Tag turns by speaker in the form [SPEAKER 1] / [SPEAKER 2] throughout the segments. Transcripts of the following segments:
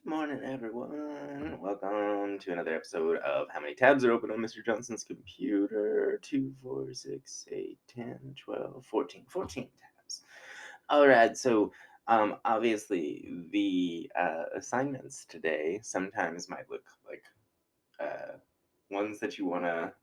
[SPEAKER 1] Morning, everyone. Welcome to another episode of How Many Tabs Are Open on Mr. Johnson's Computer? 2, 4, 6, 8, 10, 12, 14. 14 tabs. All right, so obviously the assignments today sometimes might look like uh, ones that you want to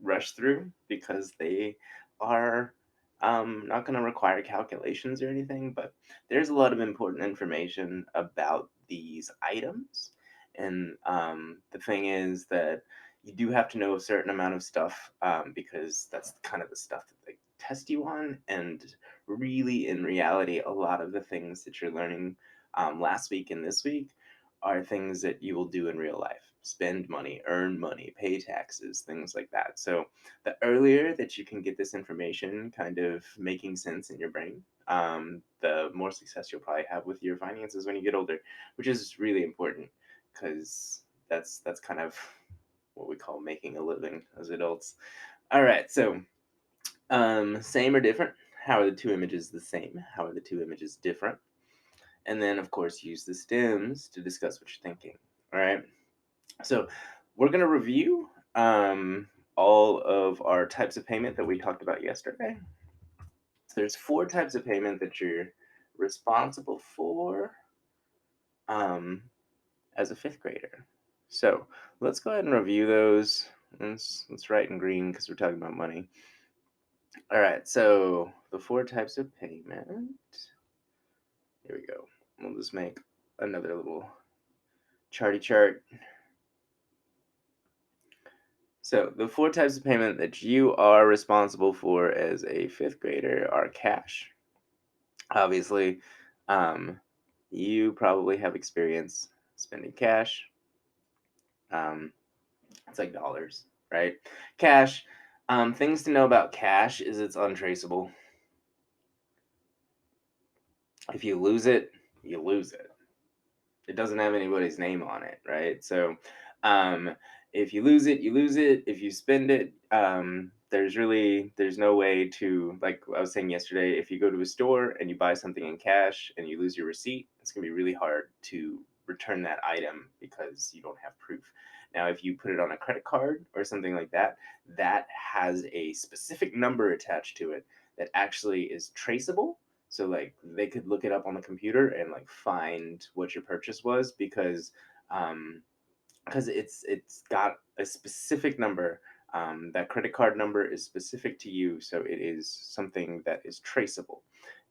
[SPEAKER 1] rush through because they are not going to require calculations or anything, but there's a lot of important information about these items. And the thing is that you do have to know a certain amount of stuff because that's kind of the stuff that they test you on. And really, in reality, a lot of the things that you're learning last week and this week are things that you will do in real life: spend money, earn money, pay taxes, things like that. So the earlier that you can get this information kind of making sense in your brain, the more success you'll probably have with your finances when you get older, which is really important because that's kind of what we call making a living as adults. All right, so same or different? How are the two images the same? How are the two images different? And then, of course, use the stems to discuss what you're thinking. All right. So we're going to review all of our types of payment that we talked about yesterday. So there's 4 types of payment that you're responsible for um, as a fifth grader. So let's go ahead and review those. Let's write in green because we're talking about money. All right. So the 4 types of payment. Here we go. We'll just make another little charty chart. So the 4 types of payment that you are responsible for as a fifth grader are cash. Obviously, um, you probably have experience spending cash. Um, it's like dollars, right? Cash. Things to know about cash is it's untraceable. If you lose it, you lose it. It doesn't have anybody's name on it, right? So um, if you lose it, you lose it. If you spend it, there's no way to, like I was saying yesterday, if you go to a store and you buy something in cash and you lose your receipt, it's gonna be really hard to return that item because you don't have proof. Now, if you put it on a credit card or something like that, that has a specific number attached to it that actually is traceable, so like they could look it up on the computer and like find what your purchase was um because it's got a specific number. That credit card number is specific to you, so it is something that is traceable.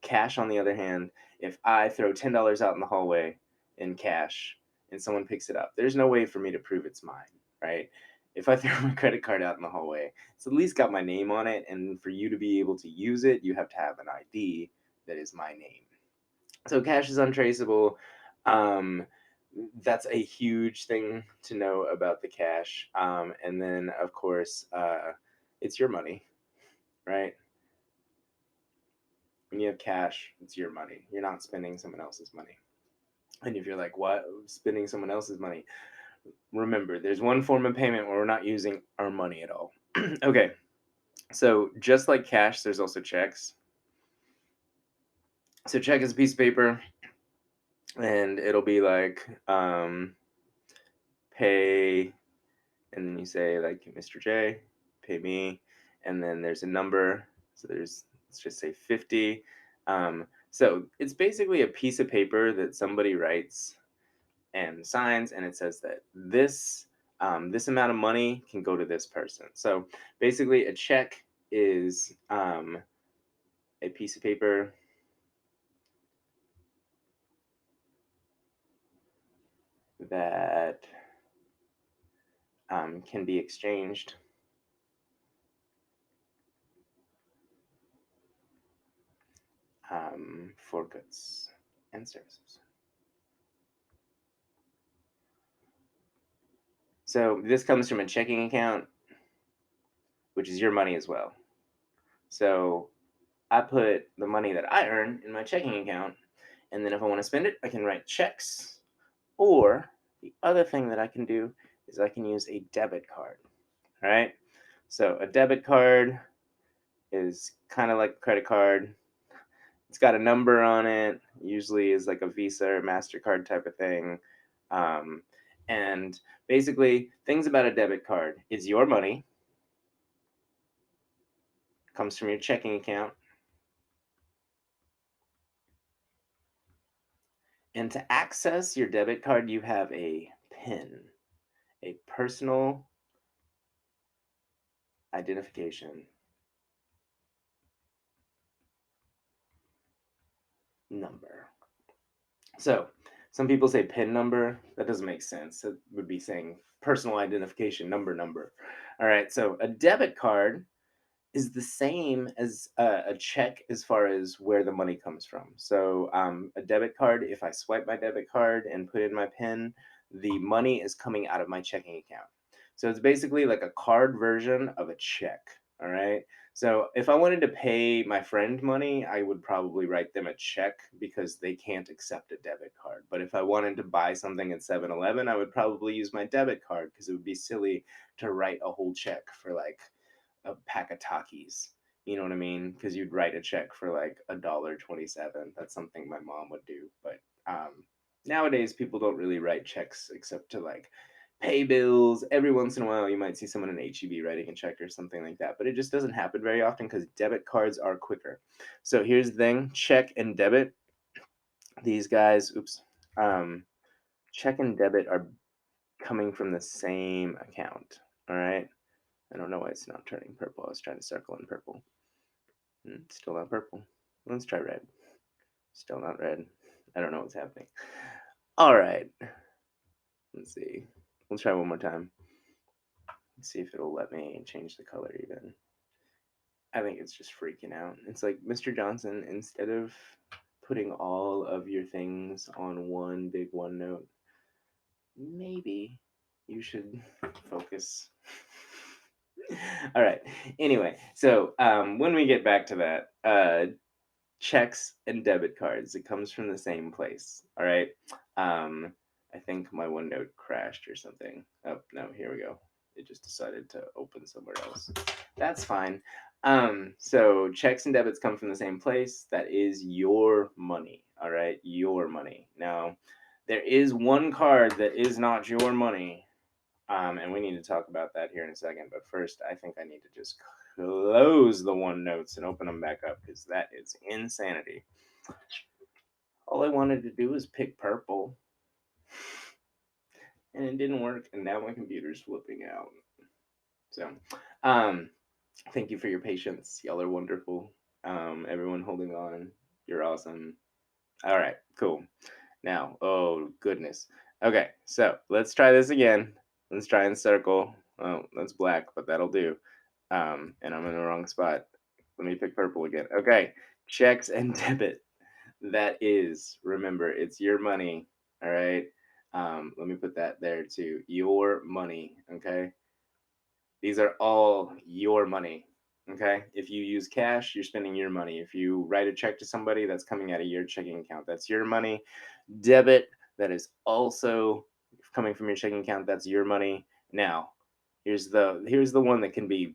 [SPEAKER 1] Cash, on the other hand, if I throw $10 out in the hallway in cash and someone picks it up, there's no way for me to prove it's mine, right? If I throw my credit card out in the hallway, it's at least got my name on it, and for you to be able to use it, you have to have an ID that is my name. So cash is untraceable. Um, that's a huge thing to know about the cash. And then, of course, it's your money, right? When you have cash, it's your money. You're not spending someone else's money. And if you're like, what? Spending someone else's money? Remember, there's one form of payment where we're not using our money at all. Okay, so just like cash, there's also checks. So check is a piece of paper, and it'll be like pay, and then you say like Mr. J, pay me, and then there's a number. So there's, let's just say 50. So it's basically a piece of paper that somebody writes and signs, and it says that this amount of money can go to this person. So basically, a check is a piece of paper that can be exchanged for goods and services. So this comes from a checking account, which is your money as well. So I put the money that I earn in my checking account, and then if I want to spend it, I can write checks. Or the other thing that I can do is I can use a debit card. All right. So a debit card is kind of like a credit card. It's got a number on it, usually is like a Visa or MasterCard type of thing. Um, and basically, things about a debit card is your money, comes from your checking account. And to access your debit card, you have a PIN, a personal identification number. So some people say PIN number. That doesn't make sense. It would be saying personal identification number. All right. So a debit card is the same as a check as far as where the money comes from. So a debit card, if I swipe my debit card and put in my PIN, the money is coming out of my checking account. So it's basically like a card version of a check. All right. So if I wanted to pay my friend money, I would probably write them a check because they can't accept a debit card. But if I wanted to buy something at 7-Eleven, I would probably use my debit card because it would be silly to write a whole check for like a pack of Takis. You know what I mean? Because you'd write a check for like $1.27. That's something my mom would do. But nowadays, people don't really write checks except to like pay bills. Every once in a while, you might see someone in HEB writing a check or something like that. But it just doesn't happen very often because debit cards are quicker. So here's the thing: check and debit. These guys, oops, um, check and debit are coming from the same account. All right. I don't know why it's not turning purple. I was trying to circle in purple. Still not purple. Let's try red. Still not red. I don't know what's happening. All right. Let's see. Let's try one more time. Let's see if it'll let me change the color even. I think it's just freaking out. It's like, Mr. Johnson, instead of putting all of your things on one big OneNote, maybe you should focus. All right. Anyway, so when we get back to that, checks and debit cards. It comes from the same place. All right. I think my OneNote crashed or something. Oh no, here we go. It just decided to open somewhere else. That's fine. So checks and debits come from the same place. That is your money. All right, your money. Now, there is one card that is not your money, and we need to talk about that here in a second. But first, I think I need to just close the OneNotes and open them back up because that is insanity. All I wanted to do was pick purple, and it didn't work. And now my computer's flipping out. So, um, thank you for your patience. Y'all are wonderful. Everyone holding on, you're awesome. All right, cool. Now, oh goodness. Okay, so let's try this again. Let's try and circle. Oh, that's black, but that'll do. And I'm in the wrong spot. Let me pick purple again. Okay, checks and debit. That is, remember, it's your money. All right. Let me put that there too. Your money. Okay. These are all your money. Okay. If you use cash, you're spending your money. If you write a check to somebody, that's coming out of your checking account. That's your money. Debit, that is also coming from your checking account. That's your money. Now, here's the one that can be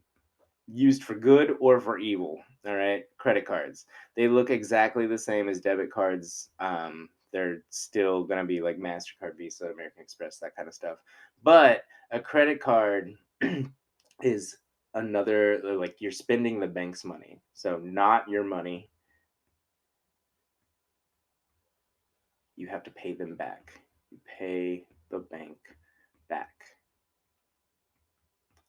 [SPEAKER 1] used for good or for evil. All right, credit cards. They look exactly the same as debit cards. They're still gonna be like Mastercard, Visa, American Express, that kind of stuff. But a credit card is another, like, you're spending the bank's money, so not your money. You have to pay them back. You pay the bank back.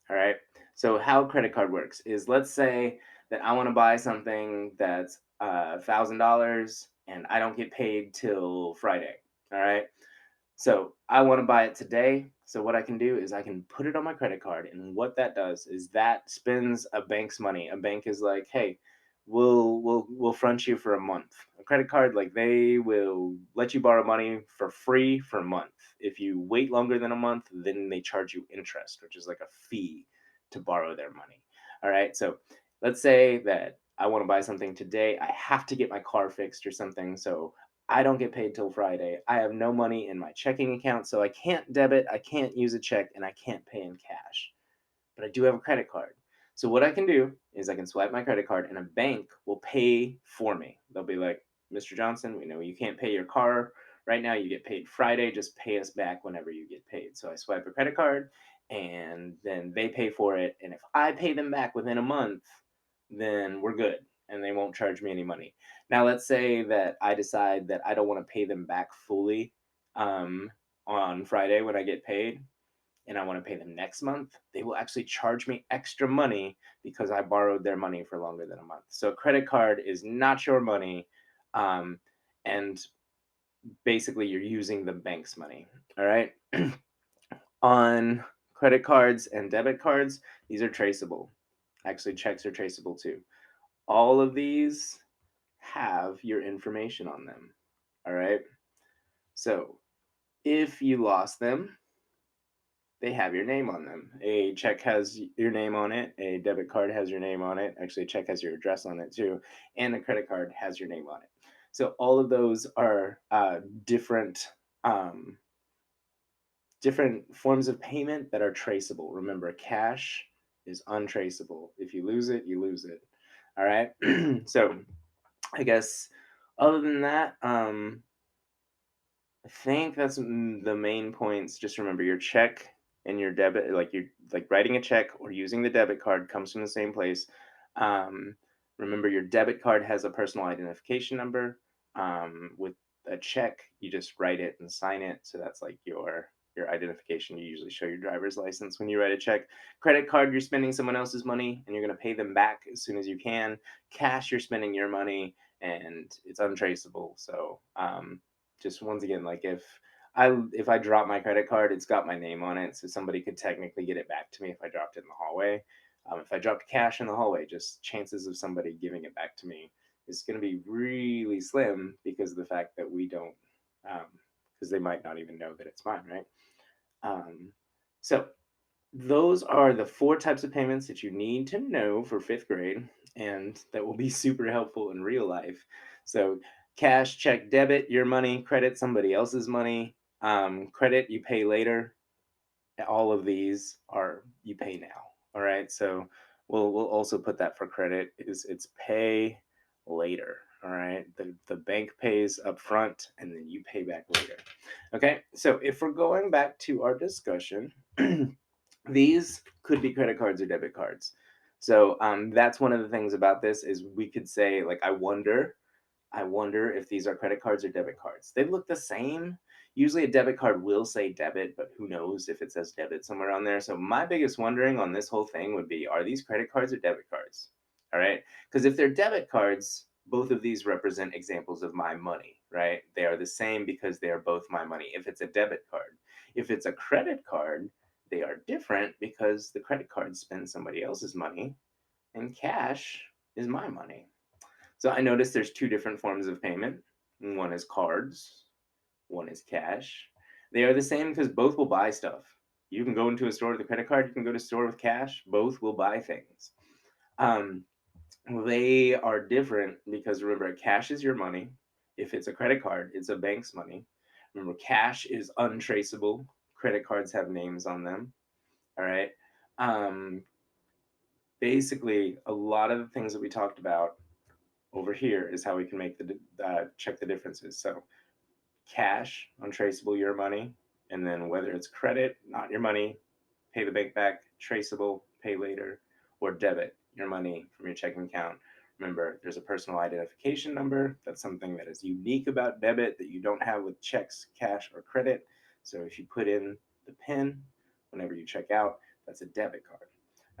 [SPEAKER 1] All right. So how credit card works is, let's say that I want to buy something that's $1,000 and I don't get paid till Friday. All right. So I want to buy it today. So what I can do is I can put it on my credit card, and what that does is that spends a bank's money. A bank is like, hey, we'll front you for a month. A credit card, like, they will let you borrow money for free for a month. If you wait longer than a month, then they charge you interest, which is like a fee to borrow their money. All right. So let's say that I want to buy something today. I have to get my car fixed or something. So I don't get paid till Friday. I have no money in my checking account, so I can't debit, I can't use a check, and I can't pay in cash. But I do have a credit card. So what I can do is I can swipe my credit card, and a bank will pay for me. They'll be like, Mr. Johnson, we know you can't pay your car Right now, you get paid Friday. Just pay us back whenever you get paid. So I swipe a credit card, and then they pay for it. And if I pay them back within a month, then we're good, and they won't charge me any money. Now, let's say that I decide that I don't want to pay them back fully um, on Friday when I get paid, and I want to pay them next month. They will actually charge me extra money because I borrowed their money for longer than a month. So, credit card is not your money. Um, and basically you're using the bank's money. All right. On credit cards and debit cards, these are traceable. Actually, checks are traceable too. All of these have your information on them. All right. So if you lost them, they have your name on them. A check has your name on it. A debit card has your name on it. Actually, a check has your address on it too. And a credit card has your name on it. So all of those are different um, different forms of payment that are traceable. Remember, cash is untraceable. If you lose it, you lose it. All right. So I guess other than that, I think that's the main points. Just remember your check and your debit, like you're like writing a check or using the debit card comes from the same place. Um, Remember your debit card has a personal identification number. With a check, you just write it and sign it. So that's like your identification. You usually show your driver's license when you write a check. Credit card, you're spending someone else's money and you're going to pay them back as soon as you can. Cash, you're spending your money and it's untraceable. So just once again, like if I drop my credit card, it's got my name on it, so somebody could technically get it back to me if I dropped it in the hallway. If I dropped cash in the hallway, just chances of somebody giving it back to me is going to be really slim because of the fact that we don't, because they might not even know that it's mine, right? Um, so those are the four types of payments that you need to know for fifth grade, and that will be super helpful in real life. So, cash, check, debit, your money; credit, somebody else's money; credit, you pay later. All of these are you pay now. All right. So we'll also put that for credit is it's pay later. All right. The bank pays up front and then you pay back later. Okay. So if we're going back to our discussion, these could be credit cards or debit cards. So that's one of the things about this is we could say like I wonder if these are credit cards or debit cards. They look the same. Usually a debit card will say debit, but who knows if it says debit somewhere on there. So my biggest wondering on this whole thing would be, are these credit cards or debit cards? All right. Because if they're debit cards, both of these represent examples of my money, right? They are the same because they are both my money if it's a debit card. If it's a credit card, they are different because the credit card spends somebody else's money and cash is my money. So I noticed there's two different forms of payment. One is cards, one is cash. They are the same because both will buy stuff. You can go into a store with a credit card, you can go to a store with cash, both will buy things. Um, they are different because remember, cash is your money. If it's a credit card, it's a bank's money. Remember, cash is untraceable. Credit cards have names on them. All right. Um, Basically, a lot of the things that we talked about over here is how we can make the check the differences. So cash, untraceable, your money, and then whether it's credit, not your money, pay the bank back; traceable, pay later; or debit, your money from your checking account. Remember, there's a personal identification number. That's something that is unique about debit that you don't have with checks, cash, or credit. So if you put in the PIN whenever you check out, that's a debit card.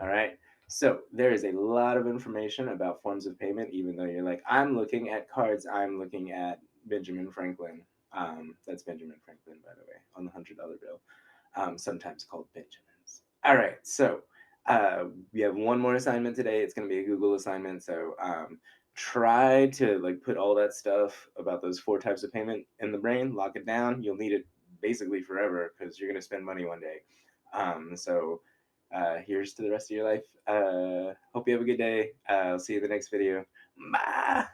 [SPEAKER 1] All right. So there is a lot of information about forms of payment, even though you're like, I'm looking at cards, I'm looking at Benjamin Franklin. That's Benjamin Franklin, by the way, on the $100 bill, sometimes called Benjamins. All right, so we have one more assignment today. It's going to be a Google assignment. So try to like put all that stuff about those four types of payment in the brain, lock it down. You'll need it basically forever because you're going to spend money one day. So here's to the rest of your life. Hope you have a good day. I'll see you in the next video. Bye.